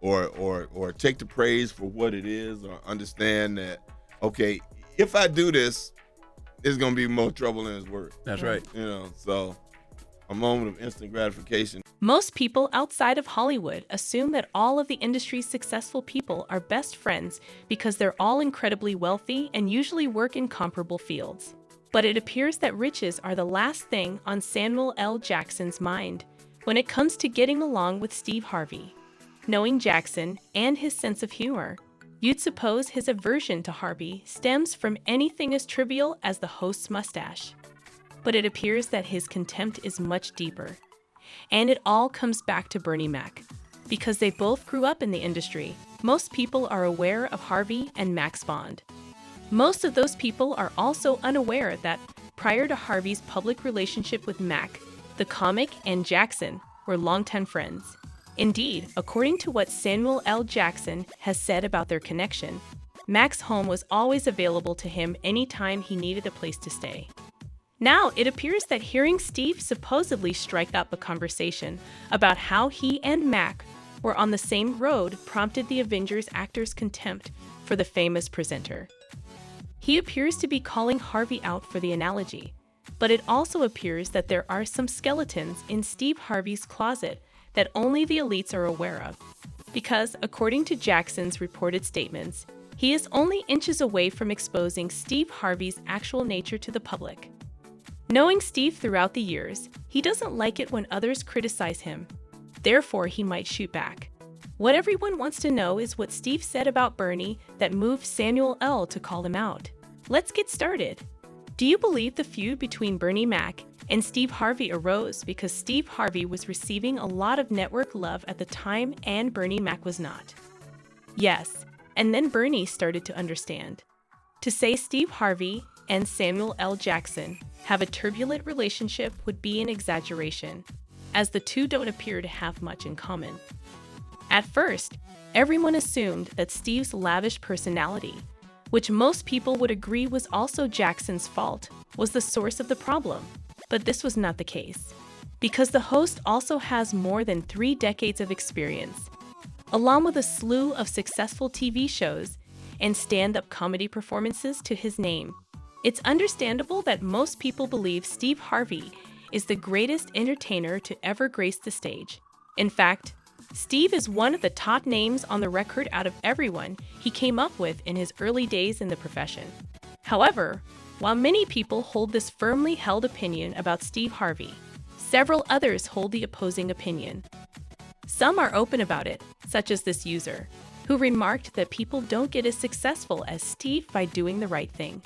or take the praise for what it is, or understand that, okay, if I do this, it's gonna be more trouble than it's worth. That's right. So a moment of instant gratification. Most people outside of Hollywood assume that all of the industry's successful people are best friends because they're all incredibly wealthy and usually work in comparable fields. But it appears that riches are the last thing on Samuel L. Jackson's mind when it comes to getting along with Steve Harvey. Knowing Jackson and his sense of humor, you'd suppose his aversion to Harvey stems from anything as trivial as the host's mustache. But it appears that his contempt is much deeper. And it all comes back to Bernie Mac. Because they both grew up in the industry, most people are aware of Harvey and Mac's bond. Most of those people are also unaware that prior to Harvey's public relationship with Mac, the comic and Jackson were longtime friends. Indeed, according to what Samuel L. Jackson has said about their connection, Mac's home was always available to him anytime he needed a place to stay. Now, it appears that hearing Steve supposedly strike up a conversation about how he and Mac were on the same road prompted the Avengers actor's contempt for the famous presenter. He appears to be calling Harvey out for the analogy, but it also appears that there are some skeletons in Steve Harvey's closet that only the elites are aware of, because, according to Jackson's reported statements, he is only inches away from exposing Steve Harvey's actual nature to the public. Knowing Steve throughout the years, he doesn't like it when others criticize him. Therefore, he might shoot back. What everyone wants to know is what Steve said about Bernie that moved Samuel L. to call him out. Let's get started. Do you believe the feud between Bernie Mac and Steve Harvey arose because Steve Harvey was receiving a lot of network love at the time and Bernie Mac was not? Yes, and then Bernie started to understand. To say Steve Harvey and Samuel L. Jackson have a turbulent relationship would be an exaggeration, as the two don't appear to have much in common. At first, everyone assumed that Steve's lavish personality, which most people would agree was also Jackson's fault, was the source of the problem. But this was not the case, because the host also has more than 3 decades of experience, along with a slew of successful TV shows and stand-up comedy performances to his name. It's understandable that most people believe Steve Harvey is the greatest entertainer to ever grace the stage. In fact, Steve is one of the top names on the record out of everyone he came up with in his early days in the profession. However, while many people hold this firmly held opinion about Steve Harvey, several others hold the opposing opinion. Some are open about it, such as this user, who remarked that people don't get as successful as Steve by doing the right thing.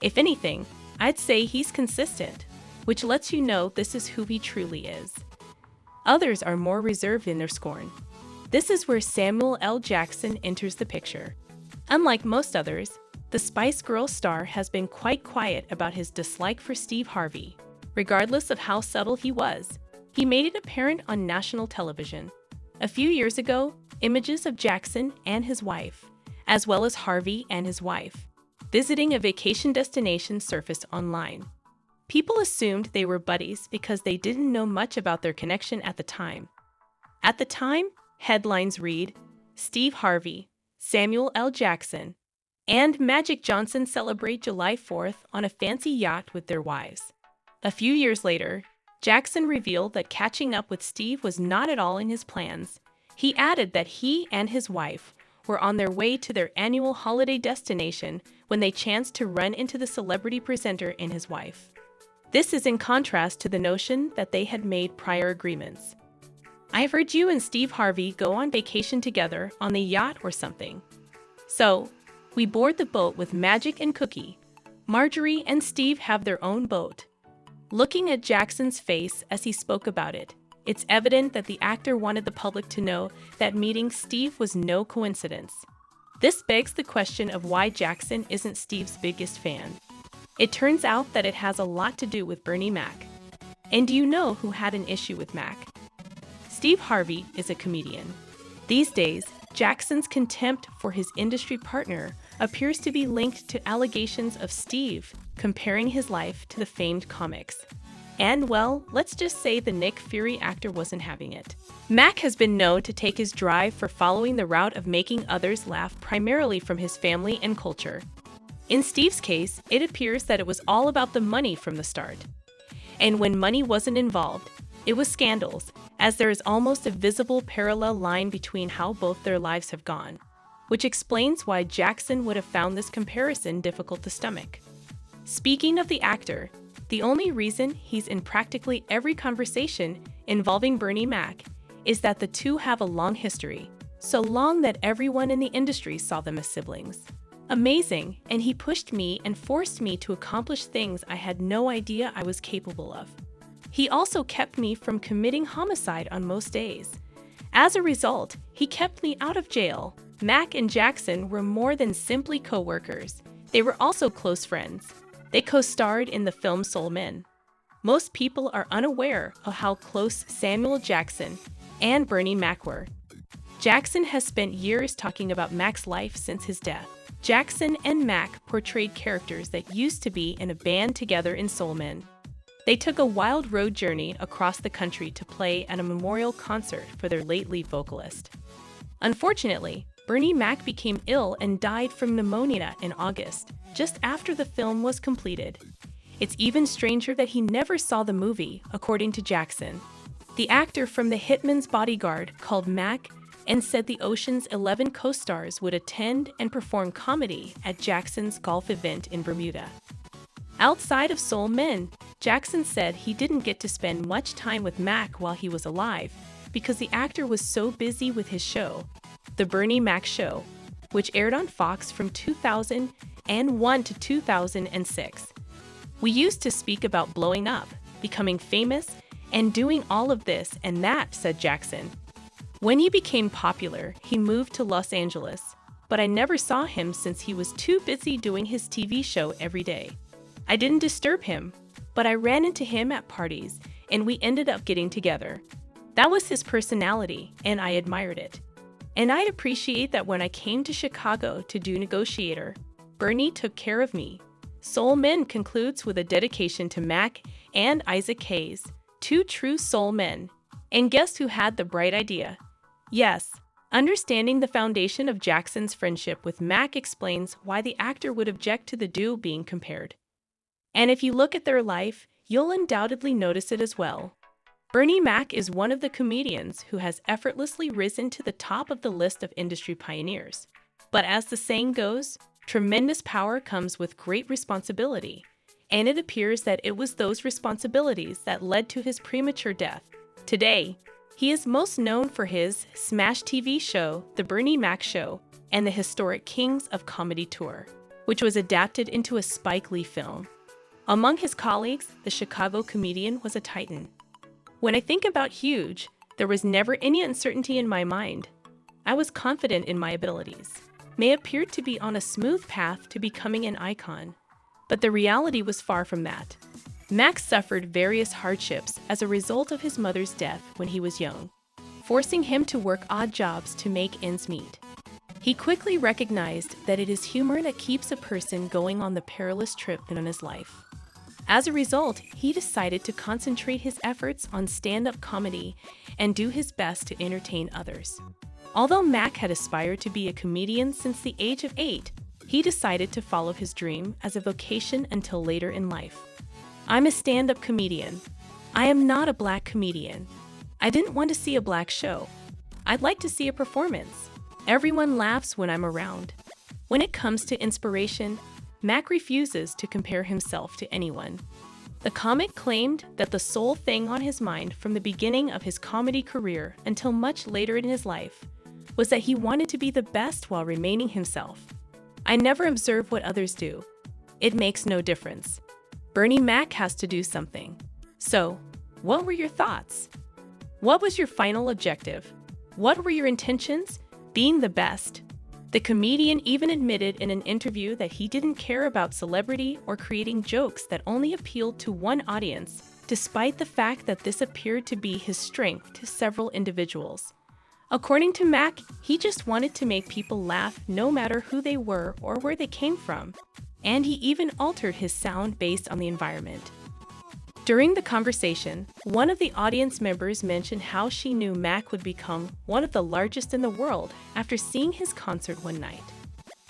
If anything, I'd say he's consistent, which lets you know this is who he truly is. Others are more reserved in their scorn. This is where Samuel L. Jackson enters the picture. Unlike most others, the Spice Girls star has been quite quiet about his dislike for Steve Harvey. Regardless of how subtle he was, he made it apparent on national television. A few years ago, images of Jackson and his wife, as well as Harvey and his wife, visiting a vacation destination surfaced online. People assumed they were buddies because they didn't know much about their connection at the time. At the time, headlines read, Steve Harvey, Samuel L. Jackson, and Magic Johnson celebrate July 4th on a fancy yacht with their wives. A few years later, Jackson revealed that catching up with Steve was not at all in his plans. He added that he and his wife were on their way to their annual holiday destination when they chanced to run into the celebrity presenter and his wife. This is in contrast to the notion that they had made prior agreements. I've heard you and Steve Harvey go on vacation together on the yacht or something. So, we board the boat with Magic and Cookie. Marjorie and Steve have their own boat. Looking at Jackson's face as he spoke about it, it's evident that the actor wanted the public to know that meeting Steve was no coincidence. This begs the question of why Jackson isn't Steve's biggest fan. It turns out that it has a lot to do with Bernie Mac. And do you know who had an issue with Mac? Steve Harvey is a comedian. These days, Jackson's contempt for his industry partner appears to be linked to allegations of Steve comparing his life to the famed comics. And well, let's just say the Nick Fury actor wasn't having it. Mac has been known to take his drive for following the route of making others laugh primarily from his family and culture. In Steve's case, it appears that it was all about the money from the start. And when money wasn't involved, it was scandals, as there is almost a visible parallel line between how both their lives have gone, which explains why Jackson would have found this comparison difficult to stomach. Speaking of the actor, the only reason he's in practically every conversation involving Bernie Mac is that the two have a long history, so long that everyone in the industry saw them as siblings. Amazing, and he pushed me and forced me to accomplish things I had no idea I was capable of. He also kept me from committing homicide on most days. As a result, he kept me out of jail. Mac and Jackson were more than simply co-workers. They were also close friends. They co-starred in the film Soul Men. Most people are unaware of how close Samuel Jackson and Bernie Mac were. Jackson has spent years talking about Mac's life since his death. Jackson and Mac portrayed characters that used to be in a band together in Soul Men. They took a wild road journey across the country to play at a memorial concert for their late lead vocalist. Unfortunately, Bernie Mac became ill and died from pneumonia in August, just after the film was completed. It's even stranger that he never saw the movie, according to Jackson. The actor from The Hitman's Bodyguard called Mac and said the Ocean's 11 co-stars would attend and perform comedy at Jackson's golf event in Bermuda. Outside of Soul Men, Jackson said he didn't get to spend much time with Mac while he was alive because the actor was so busy with his show, The Bernie Mac Show, which aired on Fox from 2001 to 2006. We used to speak about blowing up, becoming famous, and doing all of this and that, said Jackson. When he became popular, he moved to Los Angeles, but I never saw him since he was too busy doing his TV show every day. I didn't disturb him, but I ran into him at parties, and we ended up getting together. That was his personality, and I admired it. And I'd appreciate that when I came to Chicago to do Negotiator, Bernie took care of me. Soul Men concludes with a dedication to Mac and Isaac Hayes, two true soul men. And guess who had the bright idea? Yes, understanding the foundation of Jackson's friendship with Mac explains why the actor would object to the duo being compared. And if you look at their life, you'll undoubtedly notice it as well. Bernie Mac is one of the comedians who has effortlessly risen to the top of the list of industry pioneers. But as the saying goes, tremendous power comes with great responsibility. And it appears that it was those responsibilities that led to his premature death. Today, he is most known for his smash TV show, The Bernie Mac Show, and the historic Kings of Comedy tour, which was adapted into a Spike Lee film. Among his colleagues, the Chicago comedian was a titan. When I think about Huge, there was never any uncertainty in my mind. I was confident in my abilities. May appeared to be on a smooth path to becoming an icon, but the reality was far from that. Max suffered various hardships as a result of his mother's death when he was young, forcing him to work odd jobs to make ends meet. He quickly recognized that it is humor that keeps a person going on the perilous trip in his life. As a result, he decided to concentrate his efforts on stand-up comedy and do his best to entertain others. Although Mac had aspired to be a comedian since the age of 8, he decided to follow his dream as a vocation until later in life. I'm a stand-up comedian. I am not a black comedian. I didn't want to see a black show. I'd like to see a performance. Everyone laughs when I'm around. When it comes to inspiration, Mac refuses to compare himself to anyone. The comic claimed that the sole thing on his mind from the beginning of his comedy career until much later in his life was that he wanted to be the best while remaining himself. I never observe what others do. It makes no difference. Bernie Mac has to do something. So, what were your thoughts? What was your final objective? What were your intentions? Being the best. The comedian even admitted in an interview that he didn't care about celebrity or creating jokes that only appealed to one audience, despite the fact that this appeared to be his strength to several individuals. According to Mac, he just wanted to make people laugh no matter who they were or where they came from, and he even altered his sound based on the environment. During the conversation, one of the audience members mentioned how she knew Mac would become one of the largest in the world after seeing his concert one night.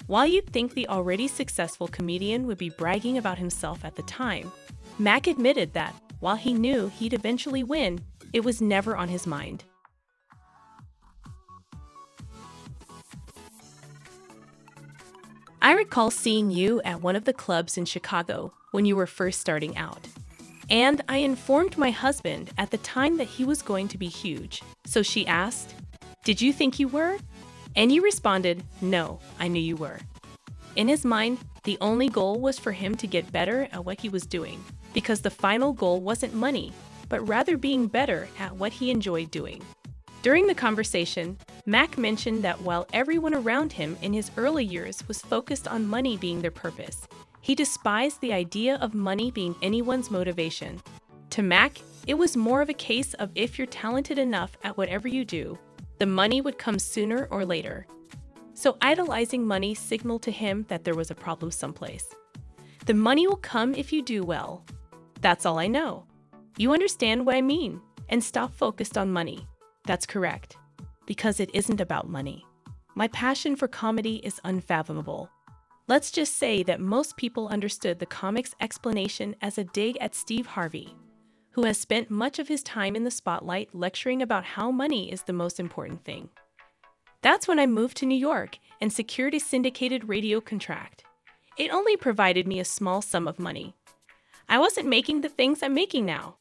While you'd think the already successful comedian would be bragging about himself at the time, Mac admitted that, while he knew he'd eventually win, it was never on his mind. I recall seeing you at one of the clubs in Chicago when you were first starting out. And I informed my husband at the time that he was going to be huge. So she asked, "Did you think you were?" And you responded, "No, I knew you were." In his mind, the only goal was for him to get better at what he was doing, because the final goal wasn't money, but rather being better at what he enjoyed doing. During the conversation, Mac mentioned that while everyone around him in his early years was focused on money being their purpose, he despised the idea of money being anyone's motivation. To Mac, it was more of a case of if you're talented enough at whatever you do, the money would come sooner or later. So idolizing money signaled to him that there was a problem someplace. The money will come if you do well. That's all I know. You understand what I mean, and stop focused on money. That's correct, because it isn't about money. My passion for comedy is unfathomable. Let's just say that most people understood the comic's explanation as a dig at Steve Harvey, who has spent much of his time in the spotlight lecturing about how money is the most important thing. That's when I moved to New York and secured a syndicated radio contract. It only provided me a small sum of money. I wasn't making the things I'm making now.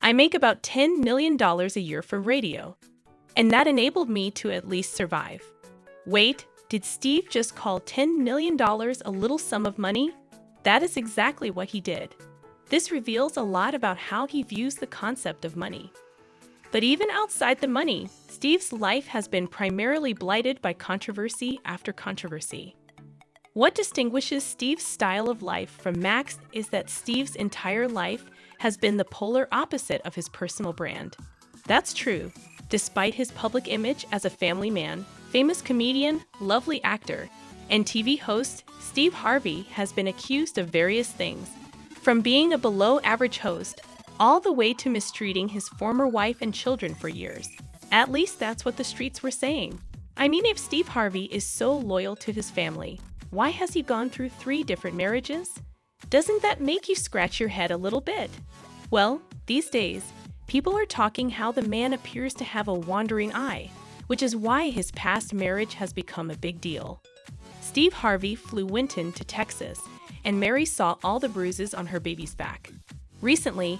I make about $10 million a year from radio, and that enabled me to at least survive. Wait, did Steve just call $10 million a little sum of money? That is exactly what he did. This reveals a lot about how he views the concept of money. But even outside the money, Steve's life has been primarily blighted by controversy after controversy. What distinguishes Steve's style of life from Mac's is that Steve's entire life has been the polar opposite of his personal brand. That's true. Despite his public image as a family man, famous comedian, lovely actor, and TV host, Steve Harvey has been accused of various things, from being a below-average host, all the way to mistreating his former wife and children for years. At least that's what the streets were saying. I mean, if Steve Harvey is so loyal to his family, why has he gone through 3 different marriages? Doesn't that make you scratch your head a little bit? Well, these days, people are talking how the man appears to have a wandering eye, which is why his past marriage has become a big deal. Steve Harvey flew Wynton to Texas, and Mary saw all the bruises on her baby's back. Recently,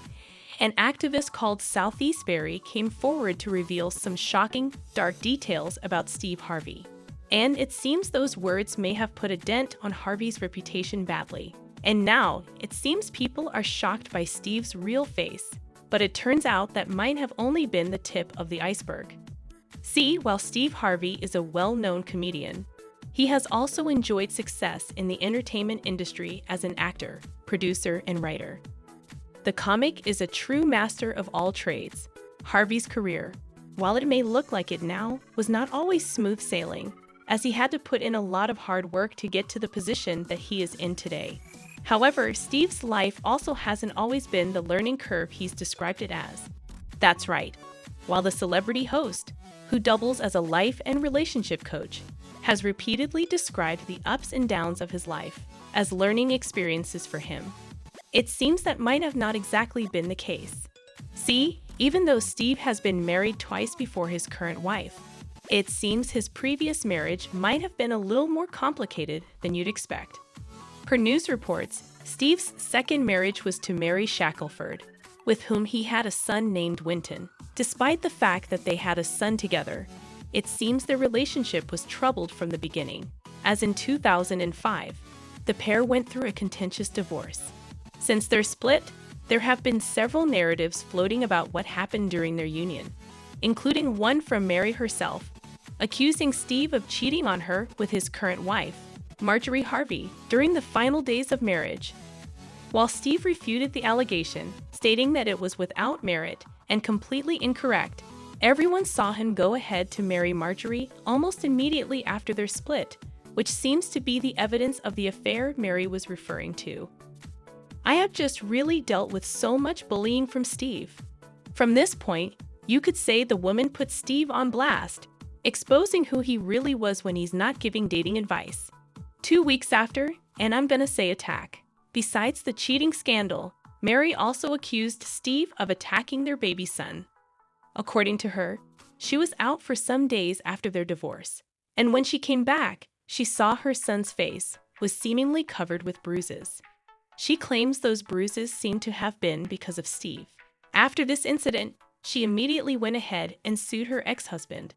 an activist called Southeast Berry came forward to reveal some shocking, dark details about Steve Harvey. And it seems those words may have put a dent on Harvey's reputation badly. And now, it seems people are shocked by Steve's real face. But it turns out that might have only been the tip of the iceberg. See, while Steve Harvey is a well-known comedian, he has also enjoyed success in the entertainment industry as an actor, producer, and writer. The comic is a true master of all trades. Harvey's career, while it may look like it now, was not always smooth sailing, as he had to put in a lot of hard work to get to the position that he is in today. However, Steve's life also hasn't always been the learning curve he's described it as. That's right. While the celebrity host, who doubles as a life and relationship coach, has repeatedly described the ups and downs of his life as learning experiences for him, it seems that might have not exactly been the case. See, even though Steve has been married twice before his current wife, it seems his previous marriage might have been a little more complicated than you'd expect. Per news reports, Steve's second marriage was to Mary Shackelford, with whom he had a son named Wynton. Despite the fact that they had a son together, it seems their relationship was troubled from the beginning, as in 2005, the pair went through a contentious divorce. Since their split, there have been several narratives floating about what happened during their union, including one from Mary herself, accusing Steve of cheating on her with his current wife, Marjorie Harvey, during the final days of marriage. While Steve refuted the allegation, stating that it was without merit and completely incorrect, everyone saw him go ahead to marry Marjorie almost immediately after their split, which seems to be the evidence of the affair Mary was referring to. I have just really dealt with so much bullying from Steve. From this point, you could say the woman put Steve on blast, exposing who he really was when he's not giving dating advice. 2 weeks after, and I'm gonna say attack. Besides the cheating scandal, Mary also accused Steve of attacking their baby son. According to her, she was out for some days after their divorce, and when she came back, she saw her son's face was seemingly covered with bruises. She claims those bruises seemed to have been because of Steve. After this incident, she immediately went ahead and sued her ex-husband,